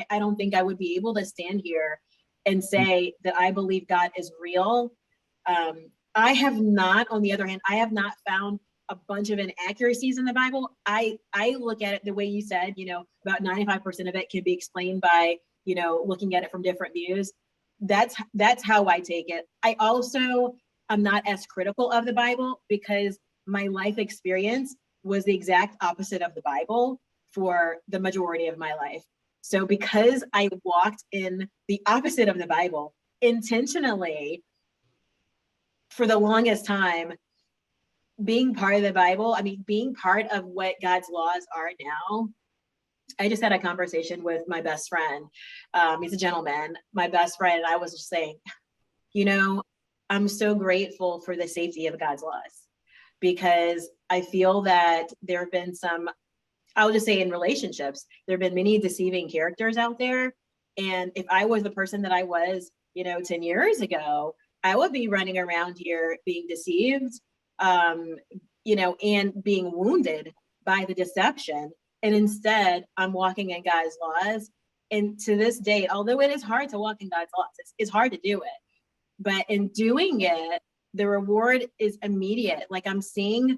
I don't think I would be able to stand here and say that I believe God is real. I have not, on the other hand, I have not found a bunch of inaccuracies in the Bible. I look at it the way you said, about 95% of it can be explained by, looking at it from different views. That's how I take it. I also am not as critical of the Bible because my life experience was the exact opposite of the Bible for the majority of my life. So because I walked in the opposite of the Bible intentionally for the longest time, being part of the Bible, being part of what God's laws are now. I just had a conversation with my best friend. He's a gentleman, my best friend. And I was just saying, I'm so grateful for the safety of God's laws, because I feel that there have been some, I'll just say in relationships, there have been many deceiving characters out there. And if I was the person that I was, 10 years ago, I would be running around here being deceived, and being wounded by the deception. And instead, I'm walking in God's laws. And to this day, although it is hard to walk in God's laws, it's hard to do it. But in doing it, the reward is immediate. Like I'm seeing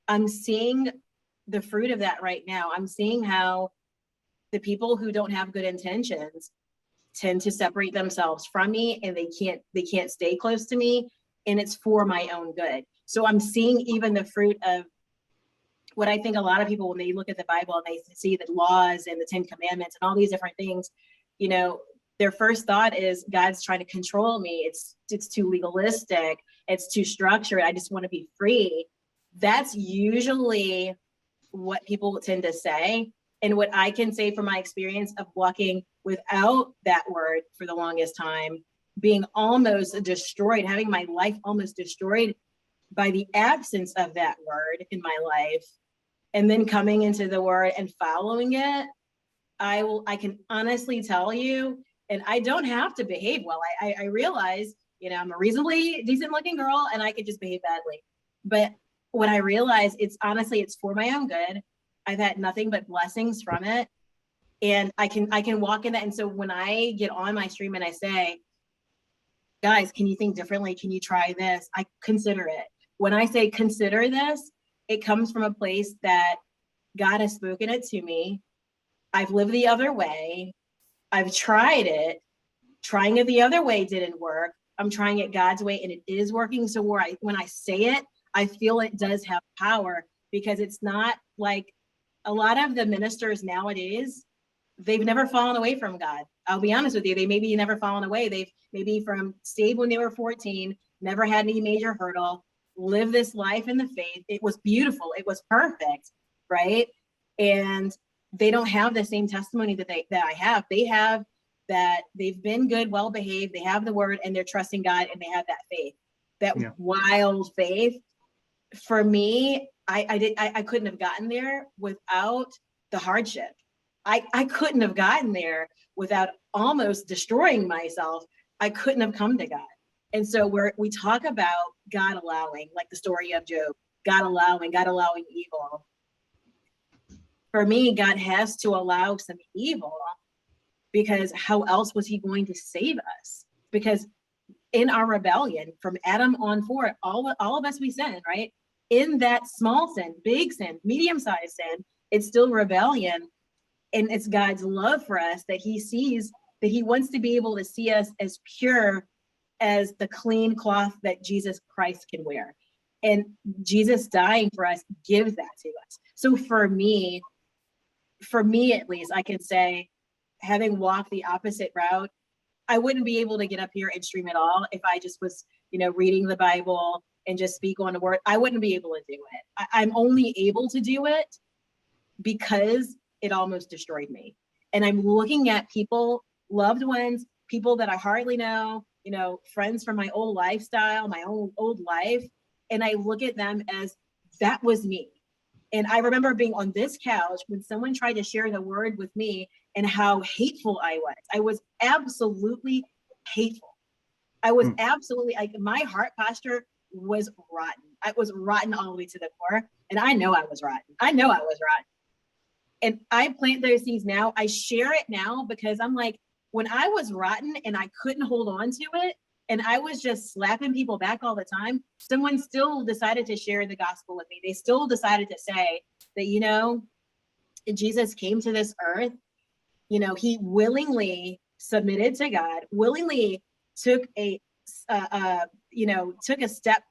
the fruit of that right now. I'm seeing how the people who don't have good intentions tend to separate themselves from me, and they can't stay close to me, and it's for my own good. So I'm seeing even the fruit of what I think a lot of people, when they look at the Bible and they see the laws and the 10 Commandments and all these different things, their first thought is God's trying to control me. It's too legalistic. It's too structured. I just want to be free. That's usually what people tend to say. And what I can say from my experience of walking without that word for the longest time, being almost destroyed, having my life almost destroyed by the absence of that word in my life, and then coming into the word and following it, I can honestly tell you, and I don't have to behave well. I realize, I'm a reasonably decent looking girl and I could just behave badly. But what I realize, it's for my own good. I've had nothing but blessings from it. And I can walk in that. And so when I get on my stream and I say, guys, can you think differently? Can you try this? I consider it. When I say consider this, it comes from a place that God has spoken it to me. I've lived the other way. I've tried it. Trying it the other way didn't work. I'm trying it God's way and it is working. So when I say it, I feel it does have power, because it's not like a lot of the ministers nowadays, they've never fallen away from God. I'll be honest with you. They maybe never fallen away. They've maybe from stayed when they were 14, never had any major hurdle, lived this life in the faith. It was beautiful. It was perfect. Right. And they don't have the same testimony that I have. They have that they've been good, well behaved. They have the word and they're trusting God and they have that faith, that wild faith. For me, I couldn't have gotten there without the hardship. I couldn't have gotten there without almost destroying myself. I couldn't have come to God. And so we talk about God allowing, like the story of Job, God allowing evil. For me, God has to allow some evil, because how else was he going to save us? Because in our rebellion, from Adam on forward, all of us, we sin, right? In that small sin, big sin, medium-sized sin, it's still rebellion. And it's God's love for us that he sees, that he wants to be able to see us as pure as the clean cloth that Jesus Christ can wear. And Jesus dying for us gives that to us. So for me at least, I can say, having walked the opposite route, I wouldn't be able to get up here and stream at all if I just was, reading the Bible and just speak on the word. I wouldn't be able to do it. I'm only able to do it because it almost destroyed me. And I'm looking at people, loved ones, people that I hardly know, friends from my old lifestyle, my old life. And I look at them as that was me. And I remember being on this couch when someone tried to share the word with me and how hateful I was. I was absolutely hateful. I was absolutely, my heart posture was rotten. I was rotten all the way to the core. And I know I was rotten. And I plant those seeds now. I share it now because I'm like, when I was rotten and I couldn't hold on to it, and I was just slapping people back all the time, someone still decided to share the gospel with me. They still decided to say that, you know, Jesus came to this earth, you know, he willingly submitted to God, willingly took a, took a step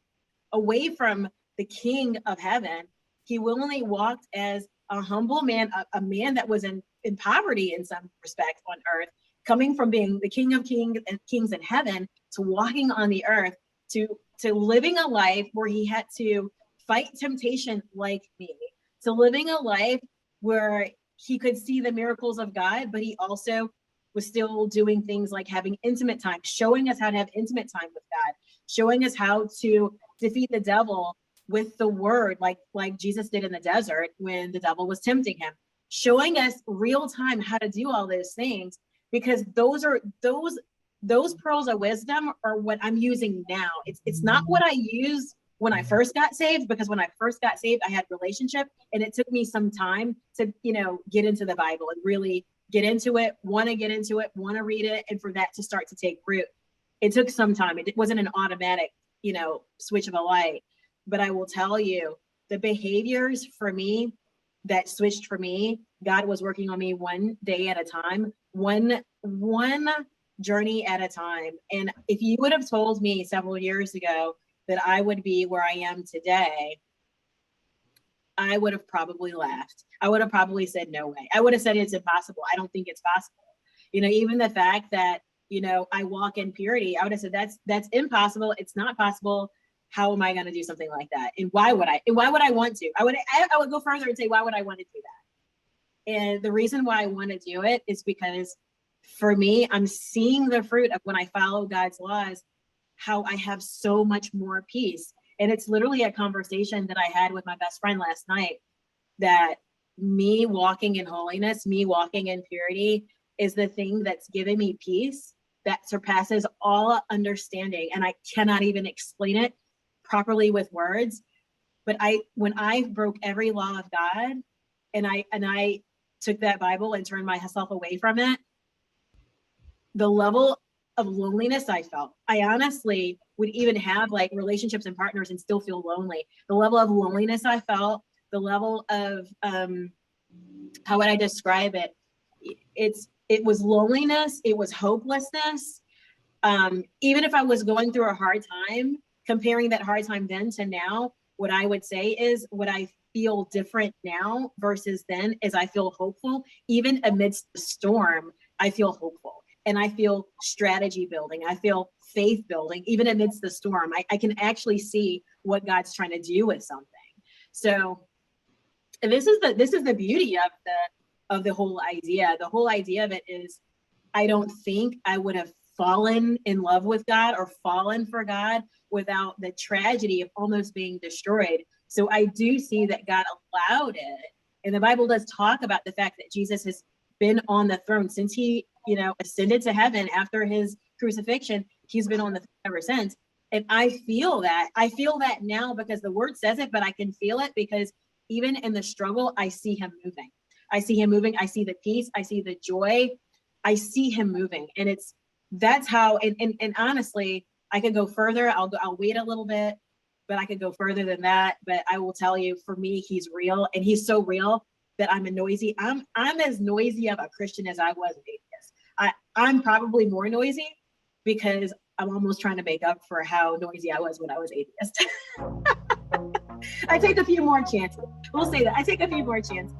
away from the King of heaven. He willingly walked as a humble man, a man that was in poverty in some respect on earth, coming from being the King of kings in heaven to walking on the earth, to living a life where he had to fight temptation like me, to living a life where he could see the miracles of God, but he also was still doing things like having intimate time, showing us how to have intimate time with God, showing us how to defeat the devil with the word, like Jesus did in the desert when the devil was tempting him, showing us real time how to do all those things, because those pearls of wisdom are what I'm using now. It's not what I used when I first got saved, because when I first got saved, I had relationship, and it took me some time to, get into the Bible and really get into it, want to read it, and for that to start to take root. It took some time. It wasn't an automatic, switch of a light. But I will tell you, the behaviors for me that switched for me, God was working on me one day at a time, one journey at a time. And if you would have told me several years ago that I would be where I am today, I would have probably laughed. I would have probably said, no way. I would have said, it's impossible. I don't think it's possible. Even the fact that, I walk in purity, I would have said, that's impossible. It's not possible. How am I going to do something like that? And why would I want to? I would go further and say, why would I want to do that? And the reason why I want to do it is because for me, I'm seeing the fruit of when I follow God's laws, how I have so much more peace. And it's literally a conversation that I had with my best friend last night, that me walking in holiness, me walking in purity is the thing that's giving me peace that surpasses all understanding. And I cannot even explain it properly with words. But when I broke every law of God and I took that Bible and turned myself away from it, the level of loneliness I felt, I honestly would even have like relationships and partners and still feel lonely. The level of loneliness I felt, the level of, how would I describe it? It was loneliness. It was hopelessness. Even if I was going through a hard time, comparing that hard time then to now, what I would say is what I feel different now versus then is I feel hopeful. Even amidst the storm, I feel hopeful. And I feel strategy building. I feel faith building, even amidst the storm. I can actually see what God's trying to do with something. So this is the beauty of the whole idea. The whole idea of it is, I don't think I would have fallen in love with God or fallen for God without the tragedy of almost being destroyed. So I do see that God allowed it. And the Bible does talk about the fact that Jesus has been on the throne since he, ascended to heaven after his crucifixion. He's been on the throne ever since. And I feel that now because the word says it, but I can feel it because even in the struggle, I see him moving. I see the peace. I see the joy. I see him moving. And that's how, and honestly, I could go further. I'll wait a little bit, but I could go further than that. But I will tell you, for me, he's real, and he's so real that I'm as noisy of a Christian as I was an atheist. I'm probably more noisy because I'm almost trying to make up for how noisy I was when I was atheist. I take a few more chances. We'll say that. I take a few more chances.